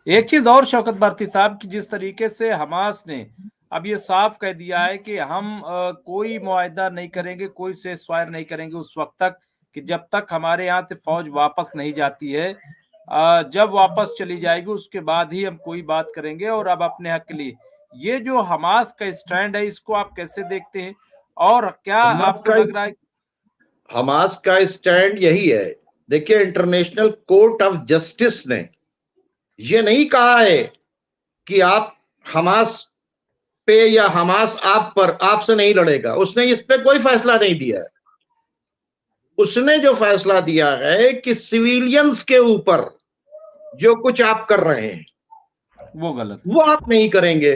एक चीज और शौकत भारती साहब की, जिस तरीके से हमास ने अब ये साफ कह दिया है कि हम कोई मुआहदा नहीं करेंगे, कोई सेज फायर नहीं करेंगे उस वक्त तक कि जब तक हमारे यहाँ से फौज वापस नहीं जाती है। जब वापस चली जाएगी उसके बाद ही हम कोई बात करेंगे और अब अपने हक के लिए। ये जो हमास का स्टैंड है, इसको आप कैसे देखते हैं और क्या हमास आपको का लग रहा है? हमास का स्टैंड यही है। देखिए, इंटरनेशनल कोर्ट ऑफ जस्टिस ने ये नहीं कहा है कि आप हमास पे या हमास आप पर आपसे नहीं लड़ेगा। उसने इस पे कोई फैसला नहीं दिया है। उसने जो फैसला दिया है कि सिविलियंस के ऊपर जो कुछ आप कर रहे हैं वो गलत। वो आप नहीं करेंगे।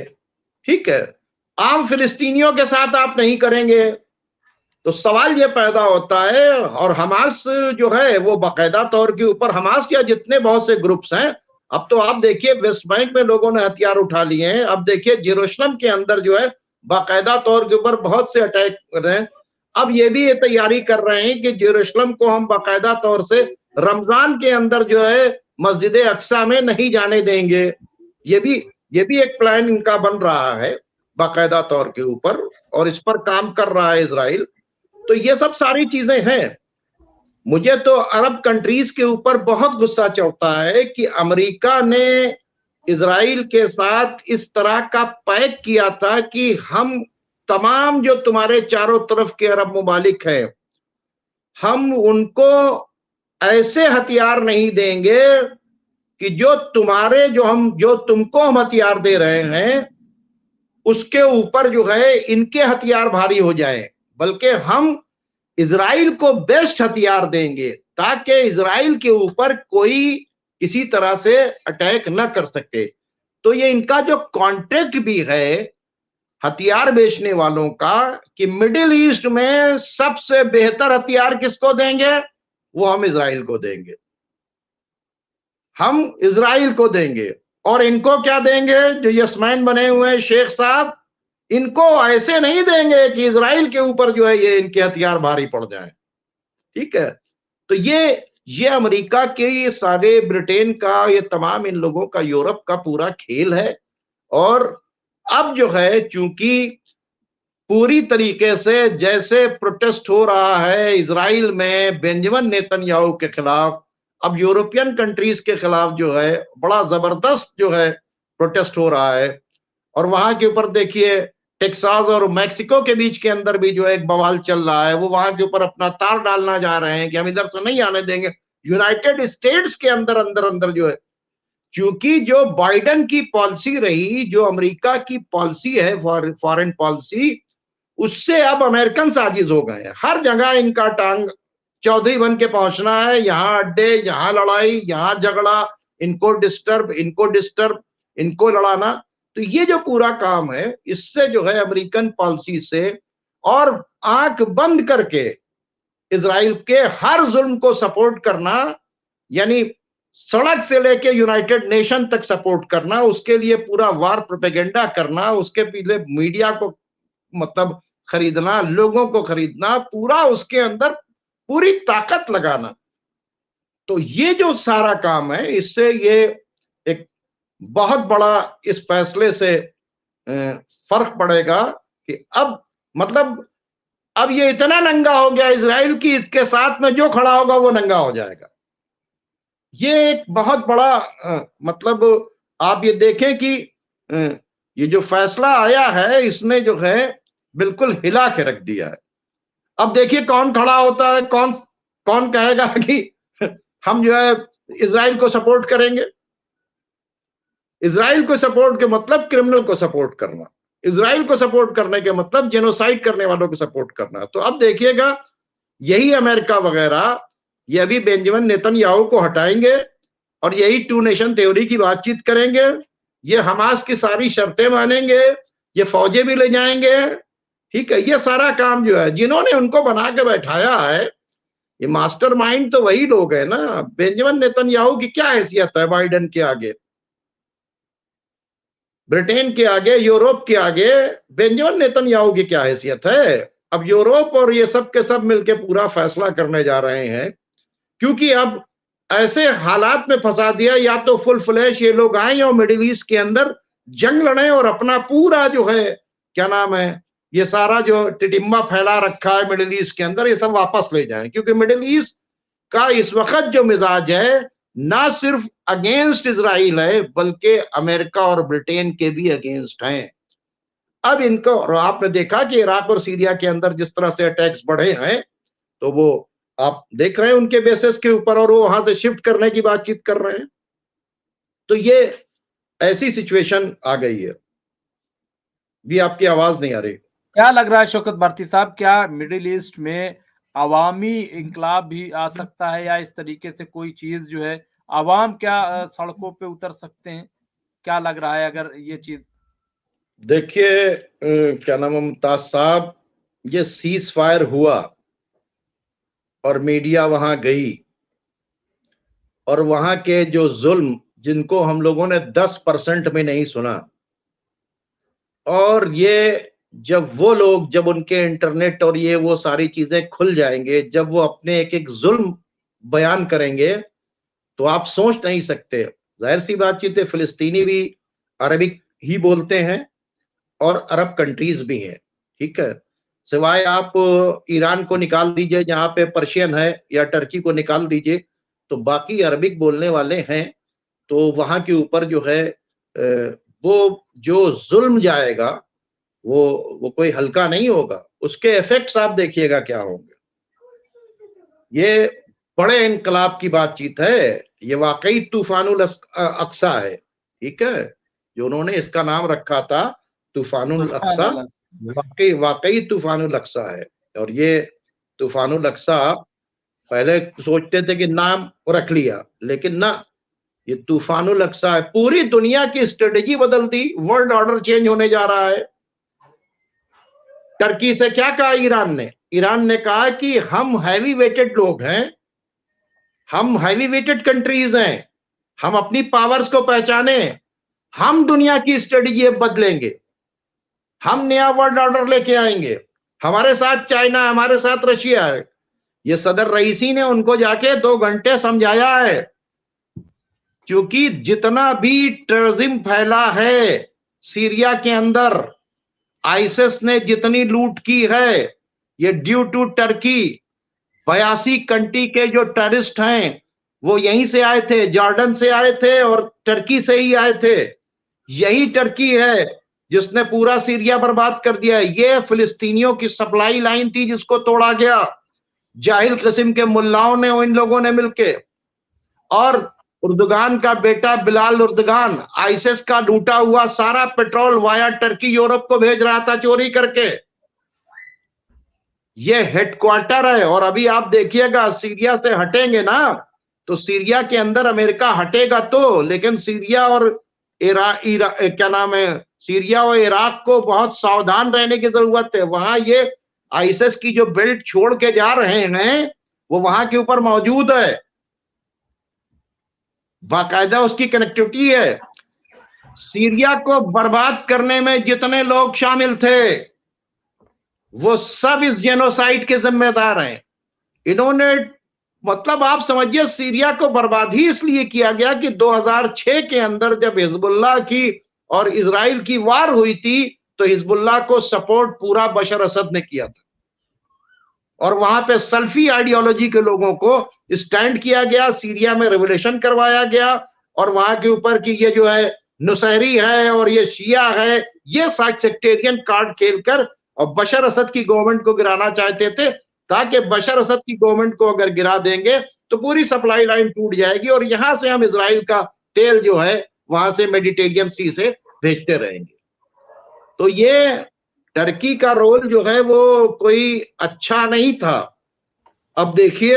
ठीक है, आम फिलिस्तीनियों के साथ आप नहीं करेंगे। तो सवाल ये पैदा होता है, और हमास जो है वो बाकायदा तौर के ऊपर, हमास या जितने बहुत से ग्रुप्स हैं, अब तो आप देखिए वेस्ट बैंक में लोगों ने हथियार उठा लिए हैं। अब देखिए जेरूशलम के अंदर जो है बाकायदा तौर के ऊपर बहुत से अटैक कर रहे हैं। अब ये भी ये तैयारी कर रहे हैं कि जेरूशलम को हम बाकायदा तौर से रमजान के अंदर जो है मस्जिद अक्सा में नहीं जाने देंगे। ये भी ये भी एक प्लान इनका बन रहा है बाकायदा तौर के ऊपर, और इस पर काम कर रहा है इजराइल। तो ये सब सारी चीजें हैं। मुझे तो अरब कंट्रीज के ऊपर बहुत गुस्सा चढ़ता है कि अमेरिका ने इजराइल के साथ इस तरह का पैक किया था कि हम तमाम जो तुम्हारे चारों तरफ के अरब मुमालिक हैं, हम उनको ऐसे हथियार नहीं देंगे कि जो तुमको हम हथियार दे रहे हैं उसके ऊपर जो है इनके हथियार भारी हो जाए, बल्कि हम इजराइल को बेस्ट हथियार देंगे ताकि इजराइल के ऊपर कोई किसी तरह से अटैक न कर सके। तो ये इनका जो कॉन्ट्रैक्ट भी है हथियार बेचने वालों का कि मिडिल ईस्ट में सबसे बेहतर हथियार किसको देंगे, वो हम इजराइल को देंगे। हम इजराइल को देंगे। और इनको क्या देंगे, जो यस्मैन बने हुए हैं शेख साहब, इनको ऐसे नहीं देंगे कि इजराइल के ऊपर जो है ये इनके हथियार भारी पड़ जाए। ठीक है, तो ये अमेरिका के, ये सारे ब्रिटेन का, ये तमाम इन लोगों का, यूरोप का पूरा खेल है। और अब जो है चूंकि पूरी तरीके से जैसे प्रोटेस्ट हो रहा है इजराइल में बेंजामिन नेतन्याहू के खिलाफ, अब यूरोपियन कंट्रीज के खिलाफ जो है बड़ा जबरदस्त जो है प्रोटेस्ट हो रहा है। और वहां के ऊपर देखिए टेक्सास और मैक्सिको के बीच के अंदर भी जो एक बवाल चल रहा है। वो वहां के ऊपर अपना तार डालना जा रहे हैं कि हम इधर से नहीं आने देंगे। यूनाइटेड स्टेट्स के अंदर अंदर अंदर जो है, क्योंकि जो बाइडेन की पॉलिसी रही, जो अमेरिका की पॉलिसी है फॉरेन पॉलिसी, उससे अब अमेरिकन साजिश हो गए हैं। हर जगह इनका टांग चौधरी बन के पहुंचना है। यहां अड्डे, यहां लड़ाई, यहां झगड़ा, इनको डिस्टर्ब, इनको डिस्टर्ब, इनको लड़ाना। तो ये जो पूरा काम है, इससे जो है अमेरिकन पॉलिसी से, और आंख बंद करके इजराइल के हर जुल्म को सपोर्ट करना, यानी सड़क से लेके यूनाइटेड नेशन तक सपोर्ट करना, उसके लिए पूरा वार प्रोपेगेंडा करना, उसके पीछे मीडिया को मतलब खरीदना, लोगों को खरीदना, पूरा उसके अंदर पूरी ताकत लगाना। तो ये जो सारा काम है, इससे ये एक बहुत बड़ा इस फैसले से फर्क पड़ेगा कि अब मतलब अब ये इतना नंगा हो गया इजराइल की, इसके साथ में जो खड़ा होगा वो नंगा हो जाएगा। ये एक बहुत बड़ा मतलब आप ये देखें कि ये जो फैसला आया है इसने जो है बिल्कुल हिला के रख दिया है। अब देखिए कौन खड़ा होता है, कौन कौन कहेगा कि हम जो है इजराइल को सपोर्ट करेंगे। इजराइल को सपोर्ट के मतलब क्रिमिनल को सपोर्ट करना, इजराइल को सपोर्ट करने के मतलब जेनोसाइड करने वालों को सपोर्ट करना। तो अब देखिएगा यही अमेरिका वगैरह ये अभी बेंजामिन नेतन्याहू को हटाएंगे और यही टू नेशन थ्योरी की बातचीत करेंगे। ये हमास की सारी शर्तें मानेंगे, ये फौजें भी ले जाएंगे। ठीक है, ये सारा काम जो है जिन्होंने उनको बना के बैठाया है, ये मास्टरमाइंड तो वही लोग है ना। बेंजामिन नेतन्याहू की क्या हैसियत है बाइडेन के आगे, ब्रिटेन के आगे, यूरोप के आगे बेंजामिन नेतन्याहू की क्या हैसियत है। अब यूरोप और ये सब के सब मिलके पूरा फैसला करने जा रहे हैं, क्योंकि अब ऐसे हालात में फंसा दिया, या तो फुल फ्लैश ये लोग आए और मिडिल ईस्ट के अंदर जंग लड़े और अपना पूरा जो है क्या नाम है ये सारा जो टिडिम्बा फैला रखा है मिडिल ईस्ट के अंदर, ये सब वापस ले जाएं। क्योंकि मिडिल ईस्ट का इस वक्त जो मिजाज है ना सिर्फ अगेंस्ट इजराइल है, बल्कि अमेरिका और ब्रिटेन के भी अगेंस्ट हैं। अब इनको, और आपने देखा कि इराक और सीरिया के अंदर जिस तरह से अटैक्स बढ़े हैं, तो वो आप देख रहे हैं उनके बेसिस के ऊपर, और वो वहां से शिफ्ट करने की बातचीत कर रहे हैं। तो ये ऐसी सिचुएशन आ गई है। भी आपकी आवाज नहीं आ रही। क्या लग रहा है शौकत भारती साहब, क्या मिडिल ईस्ट में अवामी इंकलाब भी आ सकता है, या इस तरीके से कोई चीज जो है अवाम क्या सड़कों पे उतर सकते हैं? क्या लग रहा है अगर ये चीज? देखिए क्या नाम है मुमताज साहब, ये सीज फायर हुआ और मीडिया वहां गई, और वहां के जो जुल्म जिनको हम लोगों ने 10% में नहीं सुना, और ये जब वो लोग, जब उनके इंटरनेट और ये वो सारी चीजें खुल जाएंगे, जब वो अपने एक एक जुल्म बयान करेंगे, तो आप सोच नहीं सकते। जाहिर सी बातचीत है, फिलिस्तीनी भी अरबिक ही बोलते हैं और अरब कंट्रीज भी हैं, ठीक है। सिवाय आप ईरान को निकाल दीजिए जहां पे पर्शियन है, या टर्की को निकाल दीजिए, तो बाकी अरबिक बोलने वाले हैं। तो वहां के ऊपर जो है वो जो जुल्म जाएगा वो कोई हल्का नहीं होगा। उसके इफेक्ट्स आप देखिएगा क्या होंगे। ये बड़े इनकलाब की बातचीत है, ये वाकई तूफानुल अक्सा है, ठीक है। जो उन्होंने इसका नाम रखा था तूफानुल अक्सा, वाकई वाकई तूफानुल अक्सा है। और ये तूफानुल अक्सा पहले सोचते थे कि नाम रख लिया, लेकिन ना, ये तूफानुल अक्सा है। पूरी दुनिया की स्ट्रेटेजी बदल दी, वर्ल्ड ऑर्डर चेंज होने जा रहा है। टर्की से क्या कहा ईरान ने? ईरान ने कहा कि हम हैवी वेटेड लोग हैं, हम हैवी वेटेड कंट्रीज हैं, हम अपनी पावर्स को पहचाने, हम दुनिया की स्ट्रेटेजी बदलेंगे, हम नया वर्ल्ड ऑर्डर लेके आएंगे। हमारे साथ चाइना, हमारे साथ रशिया है। ये सदर रईसी ने उनको जाके 2 घंटे समझाया है, क्योंकि जितना भी टेररिज्म फैला है सीरिया के अंदर, आईसिस ने जितनी लूट की है, ये ड्यू टू टर्की। 82 कंट्री के जो टेररिस्ट हैं वो यहीं से आए थे, जॉर्डन से आए थे और टर्की से ही आए थे। यही टर्की है जिसने पूरा सीरिया बर्बाद कर दिया है। ये फिलिस्तीनियों की सप्लाई लाइन थी जिसको तोड़ा गया जाहिल किस्म के मुल्लाओं ने, इन लोगों ने मिलके। और उर्दुगान का बेटा बिलाल उर्दुगान आईसिस का लूटा हुआ सारा पेट्रोल वाया टर्की यूरोप को भेज रहा था चोरी करके। ये हेडक्वार्टर है। और अभी आप देखिएगा, सीरिया से हटेंगे ना, तो सीरिया के अंदर अमेरिका हटेगा तो, लेकिन सीरिया और क्या नाम है, सीरिया और इराक को बहुत सावधान रहने की जरूरत है। वहां ये आईसिस की जो बेल्ट छोड़ के जा रहे हैं वो वहां के ऊपर मौजूद है, बाकायदा उसकी कनेक्टिविटी है। सीरिया को बर्बाद करने में जितने लोग शामिल थे वो सब इस जेनोसाइड के जिम्मेदार हैं। इन्होंने, मतलब आप समझिए, सीरिया को बर्बाद ही इसलिए किया गया कि 2006 के अंदर जब हिजबुल्लाह की और इजराइल की वार हुई थी, तो हिजबुल्लाह को सपोर्ट पूरा बशर असद ने किया था, और वहां पे सल्फी आइडियोलॉजी के लोगों को स्टैंड किया गया, सीरिया में रेवोल्यूशन करवाया गया, और वहां के ऊपर की ये जो है नुसैरी है और ये शिया है, ये सेक्टेरियन कार्ड खेलकर और बशर असद की गवर्नमेंट को गिराना चाहते थे, ताकि बशर असद की गवर्नमेंट को अगर गिरा देंगे तो पूरी सप्लाई लाइन टूट जाएगी और यहां से हम इजराइल का तेल जो है वहां से मेडिटेरियन सी से भेजते रहेंगे। तो ये टर्की का रोल जो है वो कोई अच्छा नहीं था। अब देखिए,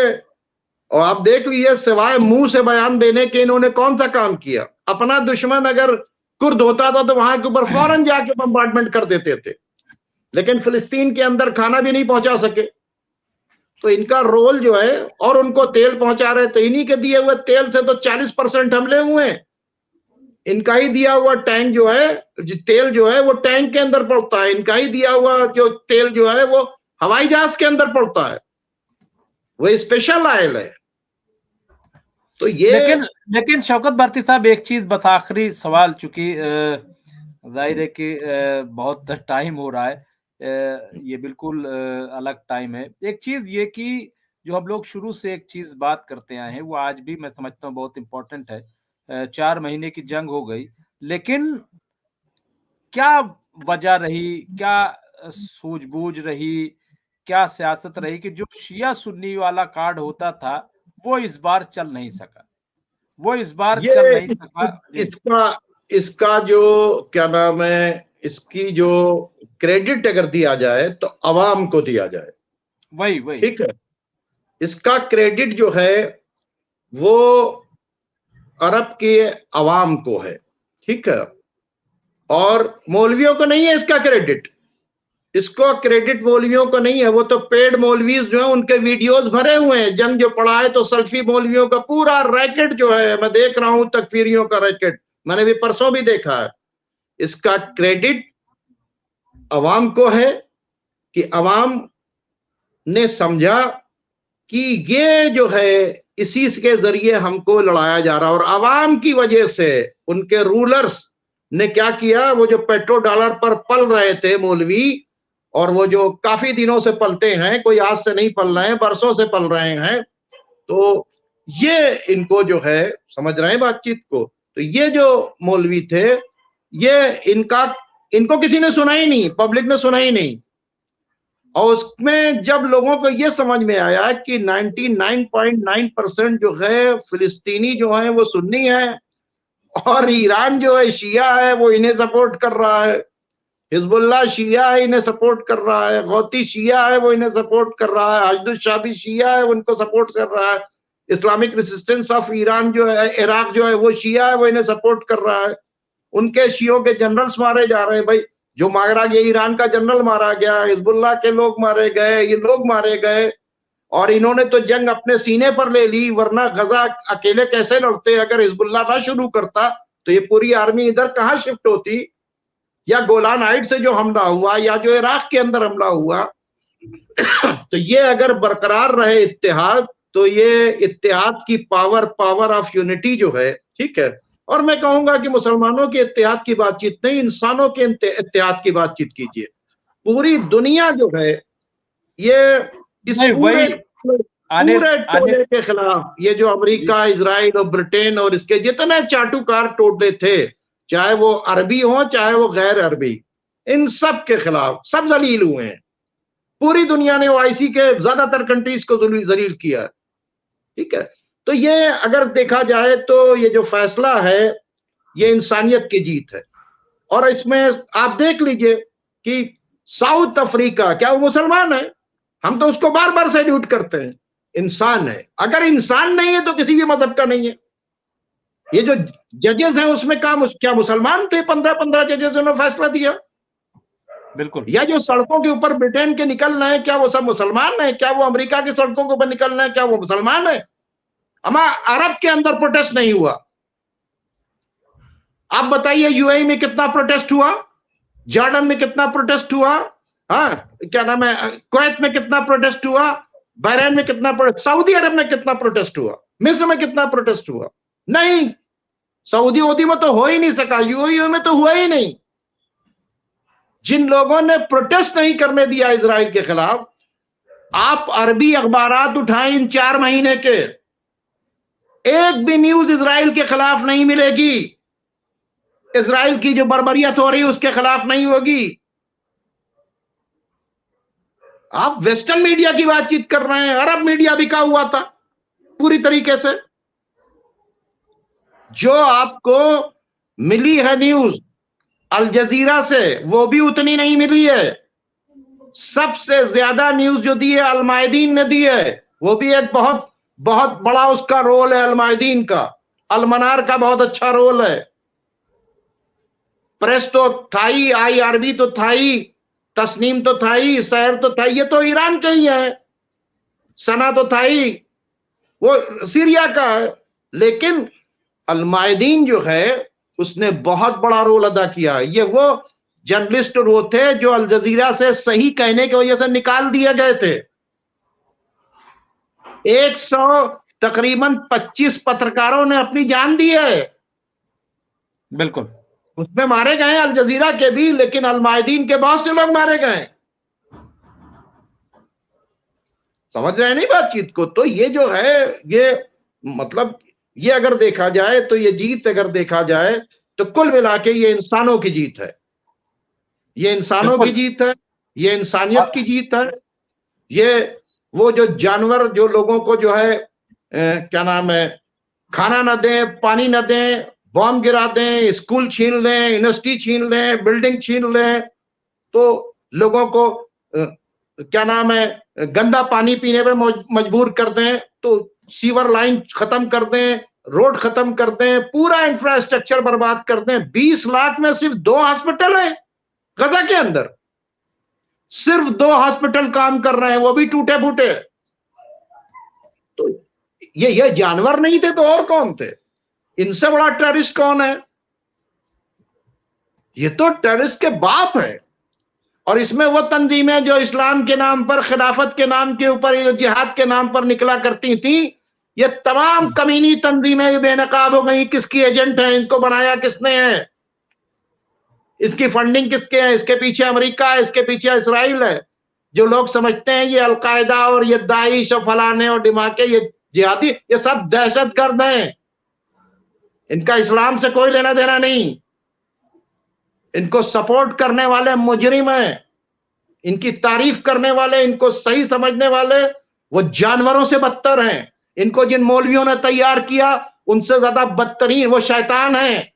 और आप देख लीजिए, सिवाय मुंह से बयान देने के इन्होंने कौन सा काम किया? अपना दुश्मन अगर कुर्द होता था तो वहां के ऊपर फौरन जाके बम्बार्डमेंट कर देते थे, लेकिन फिलिस्तीन के अंदर खाना भी नहीं पहुंचा सके। तो इनका रोल जो है, और उनको तेल पहुंचा रहे थे, इन्हीं के दिए हुए तेल से तो 40% हमले हुए हैं। इनका ही दिया हुआ टैंक जो है, तेल जो है वो टैंक के अंदर पड़ता है, इनका ही दिया हुआ जो तेल जो है वो हवाई जहाज के अंदर पड़ता है, वो स्पेशल ऑयल है। तो ये लेकिन शौकत भारती साहब, एक चीज बता, आखिरी सवाल, चूंकि जाहिर है कि बहुत टाइम हो रहा है, ये बिल्कुल अलग टाइम है। एक चीज ये कि जो हम लोग शुरू से एक चीज बात करते आए हैं, वो आज भी मैं समझता हूँ बहुत इंपॉर्टेंट है। 4 महीने की जंग हो गई, लेकिन क्या वजह रही, क्या सूझबूझ रही, क्या सियासत रही कि जो शिया सुन्नी वाला कार्ड होता था वो इस बार चल नहीं सका, वो इस बार चल ये नहीं सका जी। इसका इसका जो क्या नाम है, इसकी जो क्रेडिट अगर दिया जाए तो अवाम को दिया जाए। वही वही ठीक है, इसका क्रेडिट जो है वो अरब के अवाम को है। ठीक है, और मौलवियों को नहीं है इसका क्रेडिट। इसको क्रेडिट मौलवियों को नहीं है, वो तो पेड मौलवीज जो है उनके वीडियोस भरे हुए हैं। जंग जो पड़ा है तो सल्फी मौलवियों का पूरा रैकेट जो है, मैं देख रहा हूं तकफीरियों का रैकेट, मैंने भी परसों भी देखा है। इसका क्रेडिट अवाम को है कि अवाम ने समझा कि ये जो है इसी के जरिए हमको लड़ाया जा रहा है। और अवाम की वजह से उनके रूलर्स ने क्या किया, वो जो पेट्रो डॉलर पर पल रहे थे मौलवी, और वो जो काफी दिनों से पलते हैं, कोई आज से नहीं पल रहे हैं, बरसों से पल रहे हैं, तो ये इनको जो है समझ रहे हैं बातचीत को। तो ये जो मौलवी थे, ये इनको किसी ने सुना ही नहीं, पब्लिक ने सुना ही नहीं। और उसमें जब लोगों को यह समझ में आया कि 99.9% जो है फिलिस्तीनी जो है वो सुन्नी है, और ईरान जो है शिया है, वो इन्हें सपोर्ट कर रहा है, हिजबुल्लाह शिया है इन्हें सपोर्ट कर रहा है, गौती शिया है वो इन्हें सपोर्ट कर रहा है, हजदुल शाबी शिया है उनको सपोर्ट कर रहा है, इस्लामिक रेसिस्टेंस ऑफ ईरान जो है, इराक जो है वो शिया है वो इन्हें सपोर्ट कर रहा है। उनके शियों के जनरल्स मारे जा रहे हैं। भाई जो मारा गया, ईरान का जनरल मारा गया, हिजबुल्लाह के लोग मारे गए, ये लोग मारे गए, और इन्होंने तो जंग अपने सीने पर ले ली। वरना गजा अकेले कैसे लड़ते? अगर हिजबुल्लाह ना शुरू करता तो ये पूरी आर्मी इधर कहां शिफ्ट होती? या गोलान हाइट से जो हमला हुआ, या जो इराक के अंदर हमला हुआ, तो ये अगर बरकरार रहे इत्तेहाद, तो ये इत्तेहाद की पावर ऑफ यूनिटी जो है, ठीक है। और मैं कहूंगा कि मुसलमानों के इत्तेहाद की बातचीत नहीं, इंसानों के इत्तेहाद की बातचीत कीजिए। पूरी दुनिया जो है ये इस पूरे टोले के खिलाफ, ये जो अमेरिका, इजराइल और ब्रिटेन और इसके जितने चाटुकार टोले थे, चाहे वो अरबी हो चाहे वो गैर अरबी, इन सब के खिलाफ सब जलील हुए हैं। पूरी दुनिया ने ओआईसी के ज्यादातर कंट्रीज को जलील किया। ठीक है, तो ये अगर देखा जाए तो ये जो फैसला है ये इंसानियत की जीत है। और इसमें आप देख लीजिए कि साउथ अफ्रीका, क्या वो मुसलमान है? हम तो उसको बार बार सैल्यूट करते हैं, इंसान है। अगर इंसान नहीं है तो किसी भी मजहब का नहीं है। ये जो जजेस हैं उसमें क्या मुसलमान थे? 15-15 जजेस ने फैसला दिया, बिल्कुल। या जो सड़कों के ऊपर ब्रिटेन के निकल रहे हैं, क्या वो सब मुसलमान है? क्या वो अमेरिका की सड़कों के ऊपर निकल रहे हैं, क्या वो मुसलमान है? हमारा अरब के अंदर प्रोटेस्ट नहीं हुआ। आप बताइए यूएई में कितना प्रोटेस्ट हुआ, जॉर्डन में कितना प्रोटेस्ट हुआ, हाँ क्या नाम है, कुवैत में कितना प्रोटेस्ट हुआ, बहरीन में कितना प्रोटेस्ट, सऊदी अरब में कितना प्रोटेस्ट हुआ, मिस्र में कितना प्रोटेस्ट हुआ? नहीं, सऊदी में तो हो ही नहीं सका, यूएई में तो हुआ ही नहीं। जिन लोगों ने प्रोटेस्ट नहीं करने दिया इजराइल के खिलाफ, आप अरबी अखबारात उठाएं इन 4 महीने के, एक भी न्यूज इजराइल के खिलाफ नहीं मिलेगी। इजराइल की जो बर्बरियत हो रही है उसके खिलाफ नहीं होगी। आप वेस्टर्न मीडिया की बातचीत कर रहे हैं, अरब मीडिया बिका हुआ था पूरी तरीके से। जो आपको मिली है न्यूज अल जजीरा से, वो भी उतनी नहीं मिली है। सबसे ज्यादा न्यूज जो दी है अल मायदीन ने दी है, वो भी एक बहुत बहुत बड़ा उसका रोल है अल मायदीन का। अल मनार का बहुत अच्छा रोल है। प्रेस तो था ही, IRB तो था ही, तस्नीम तो था ही, सहर तो था ही, ये तो ईरान का ही है। सना तो था ही, वो सीरिया का है। लेकिन अल मायदीन जो है उसने बहुत बड़ा रोल अदा किया। ये वो जर्नलिस्ट वो थे जो अल जजीरा से सही कहने की वजह से निकाल दिए गए थे। तकरीबन 25 पत्रकारों ने अपनी जान दी है। बिल्कुल, उसमें मारे गए अल जजीरा के भी, लेकिन अल मायदीन के बहुत से लोग मारे गए। समझ रहे हैं नहीं बातचीत को? तो ये जो है, ये मतलब ये अगर देखा जाए तो ये जीत अगर देखा जाए तो कुल मिला के ये इंसानों की जीत है, ये इंसानों की जीत है, ये इंसानियत की जीत है। ये वो जो जानवर जो लोगों को जो है क्या नाम है, खाना न दें, पानी न दें, बॉम्ब गिरा दें, स्कूल छीन लें, यूनिवर्सिटी छीन लें, बिल्डिंग छीन लें, तो लोगों को क्या नाम है, गंदा पानी पीने पे मजबूर कर दें, तो सीवर लाइन खत्म कर दें, रोड खत्म कर दें, पूरा इंफ्रास्ट्रक्चर बर्बाद कर दें। 20 लाख में सिर्फ 2 हॉस्पिटल है गजा के अंदर, सिर्फ 2 हॉस्पिटल काम कर रहे हैं, वो भी टूटे फूटे। तो ये जानवर नहीं थे तो और कौन थे? इनसे बड़ा टेररिस्ट कौन है? ये तो टेररिस्ट के बाप है। और इसमें वो तंजीमें जो इस्लाम के नाम पर, खिलाफत के नाम के ऊपर, जिहाद के नाम पर निकला करती थी, ये तमाम कमीनी तंजीमें बेनकाब हो गई। किसकी एजेंट है? इनको बनाया किसने है? इसकी फंडिंग किसके है? इसके पीछे अमेरिका है, इसके पीछे इसराइल है। जो लोग समझते हैं ये अलकायदा और ये दाइश और फलाने और डिमाके, ये जिहादी, ये सब दहशतगर्द हैं। इनका इस्लाम से कोई लेना देना नहीं। इनको सपोर्ट करने वाले मुजरिम हैं, इनकी तारीफ करने वाले, इनको सही समझने वाले वो जानवरों से बदतर हैं। इनको जिन मौलवियों ने तैयार किया उनसे ज्यादा बदतरीन वो शैतान हैं।